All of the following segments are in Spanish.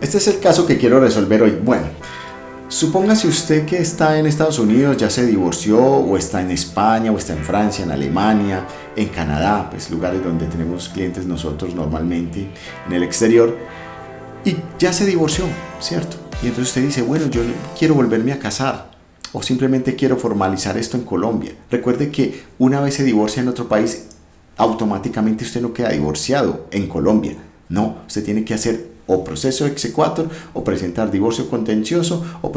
Este es el caso que quiero resolver hoy. Bueno, supóngase usted que está en Estados Unidos, ya se divorció, o está en España, o está en Francia, en Alemania, en Canadá, pues lugares donde tenemos clientes nosotros normalmente en el exterior, y ya se divorció, ¿cierto? Y entonces usted dice, bueno, yo quiero volverme a casar, o simplemente quiero formalizar esto en Colombia. Recuerde que una vez se divorcia en otro país, automáticamente usted no queda divorciado en Colombia. No, usted tiene que hacer o proceso exequatur, o presentar divorcio contencioso, o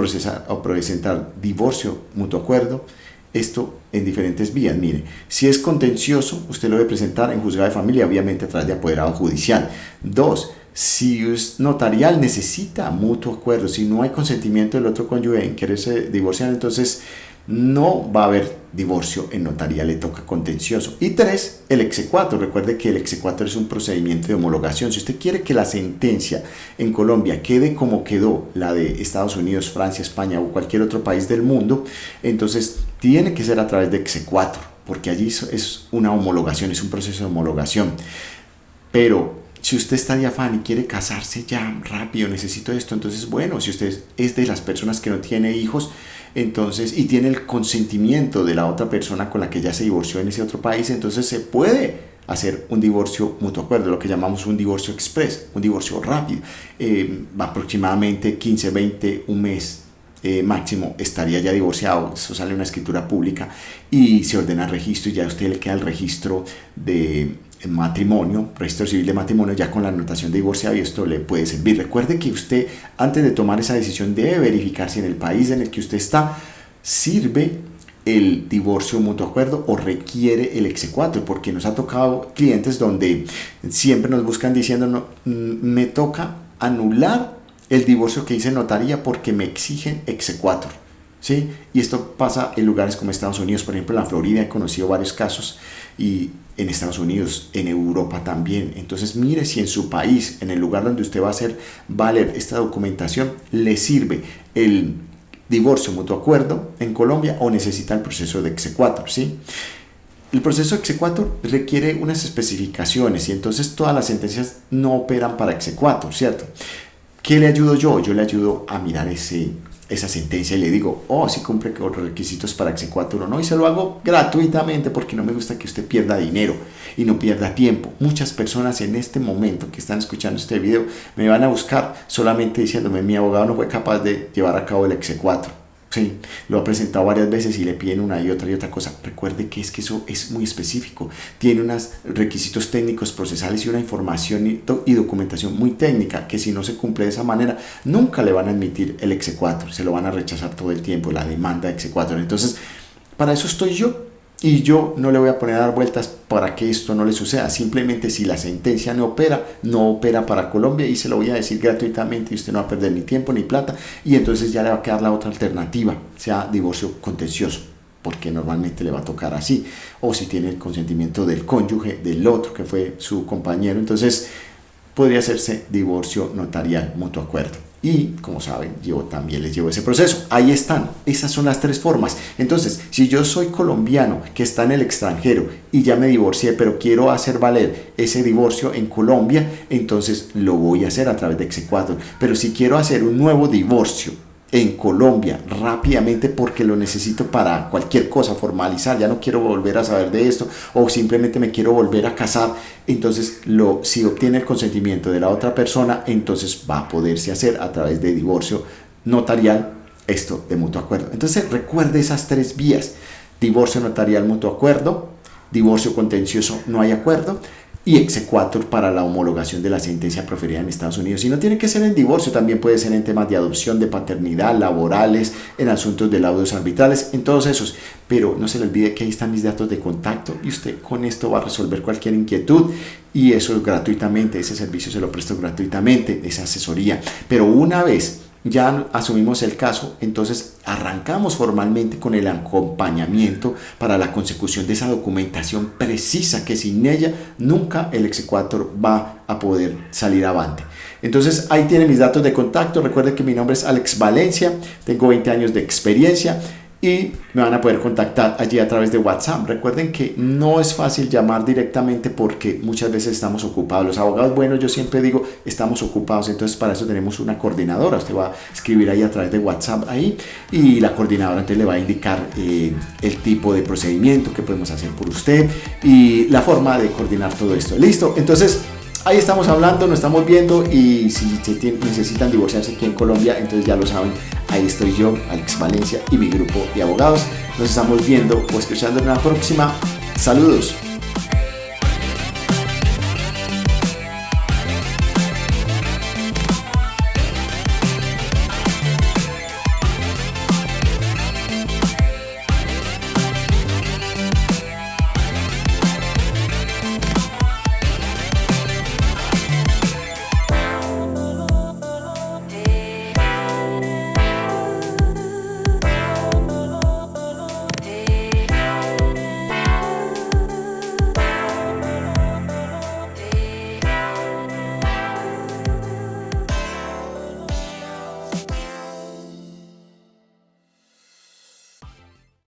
presentar divorcio mutuo acuerdo. Esto en diferentes vías. Mire, si es contencioso, usted lo debe presentar en juzgado de familia, obviamente a través de apoderado judicial. 2. Si es notarial, necesita mutuo acuerdo. Si no hay consentimiento del otro cónyuge en quererse divorciar, entonces no va a haber divorcio en notaría, le toca contencioso. Y 3, el exequatur. Recuerde que el exequatur es un procedimiento de homologación. Si usted quiere que la sentencia en Colombia quede como quedó la de Estados Unidos, Francia, España o cualquier otro país del mundo, entonces tiene que ser a través de exequatur, porque allí es una homologación, es un proceso de homologación. Pero si usted está de afán y quiere casarse ya rápido, necesito esto, entonces bueno, si usted es de las personas que no tiene hijos, entonces, y tiene el consentimiento de la otra persona con la que ya se divorció en ese otro país, entonces se puede hacer un divorcio mutuo acuerdo, lo que llamamos un divorcio express, un divorcio rápido, aproximadamente 15, 20, un mes máximo estaría ya divorciado. Eso sale en una escritura pública y se ordena el registro, y ya a usted le queda el registro de matrimonio, registro civil de matrimonio, ya con la anotación de divorciado, y esto le puede servir. Recuerde que usted, antes de tomar esa decisión, debe verificar si en el país en el que usted está sirve el divorcio mutuo acuerdo o requiere el exequatur, porque nos ha tocado clientes donde siempre nos buscan diciendo, no, me toca anular el divorcio que hice en notaría porque me exigen exequatur, ¿sí? Y esto pasa en lugares como Estados Unidos. Por ejemplo, en la Florida he conocido varios casos, y en Estados Unidos, en Europa también. Entonces mire si en su país, en el lugar donde usted va a hacer valer esta documentación, le sirve el divorcio mutuo acuerdo en Colombia o necesita el proceso de exequatur, ¿sí? El proceso de exequatur requiere unas especificaciones, y entonces todas las sentencias no operan para exequatur, ¿cierto? ¿Qué le ayudo yo? Yo le ayudo a mirar esa sentencia y le digo, si cumple con los requisitos para exequatur o no, y se lo hago gratuitamente, porque no me gusta que usted pierda dinero y no pierda tiempo. Muchas personas en este momento que están escuchando este video me van a buscar solamente diciéndome, mi abogado no fue capaz de llevar a cabo el exequatur. Sí, lo ha presentado varias veces y le piden una y otra cosa. Recuerde que eso es muy específico. Tiene unos requisitos técnicos procesales y una información y documentación muy técnica que, si no se cumple de esa manera, nunca le van a admitir el exequatur. Se lo van a rechazar todo el tiempo, la demanda de exequatur. Entonces, para eso estoy yo. Y yo no le voy a poner a dar vueltas para que esto no le suceda. Simplemente, si la sentencia no opera para Colombia, y se lo voy a decir gratuitamente, y usted no va a perder ni tiempo ni plata, y entonces ya le va a quedar la otra alternativa, sea divorcio contencioso, porque normalmente le va a tocar así, o si tiene el consentimiento del cónyuge, del otro que fue su compañero, entonces podría hacerse divorcio notarial mutuo acuerdo. Y como saben, yo también les llevo ese proceso. Ahí están, esas son las 3 formas. Entonces, si yo soy colombiano que está en el extranjero y ya me divorcié, pero quiero hacer valer ese divorcio en Colombia, entonces lo voy a hacer a través de exequatur. Pero si quiero hacer un nuevo divorcio en Colombia rápidamente, porque lo necesito para cualquier cosa, formalizar, ya no quiero volver a saber de esto, o simplemente me quiero volver a casar, entonces si obtiene el consentimiento de la otra persona, entonces va a poderse hacer a través de divorcio notarial, esto de mutuo acuerdo. Entonces recuerde esas 3 vías: divorcio notarial mutuo acuerdo, divorcio contencioso no hay acuerdo, y exequatur para la homologación de la sentencia proferida en Estados Unidos. Y no tiene que ser en divorcio, también puede ser en temas de adopción, de paternidad, laborales, en asuntos de laudos arbitrales, en todos esos. Pero no se le olvide que ahí están mis datos de contacto, y usted con esto va a resolver cualquier inquietud, y eso es gratuitamente. Ese servicio se lo presto gratuitamente, esa asesoría. Pero una vez ya asumimos el caso, entonces arrancamos formalmente con el acompañamiento para la consecución de esa documentación precisa, que sin ella nunca el exequatur va a poder salir avante. Entonces ahí tiene mis datos de contacto. Recuerde que mi nombre es Alex Valencia, tengo 20 años de experiencia, y me van a poder contactar allí a través de WhatsApp. Recuerden que no es fácil llamar directamente porque muchas veces estamos ocupados. Los abogados, bueno, yo siempre digo, estamos ocupados, entonces para eso tenemos una coordinadora. Usted va a escribir ahí a través de WhatsApp ahí y la coordinadora entonces le va a indicar el tipo de procedimiento que podemos hacer por usted y la forma de coordinar todo esto. Listo, entonces ahí estamos hablando, nos estamos viendo y si necesitan divorciarse aquí en Colombia, entonces ya lo saben, ahí estoy yo, Alex Valencia y mi grupo de abogados. Nos estamos viendo o escuchando en la próxima. Saludos.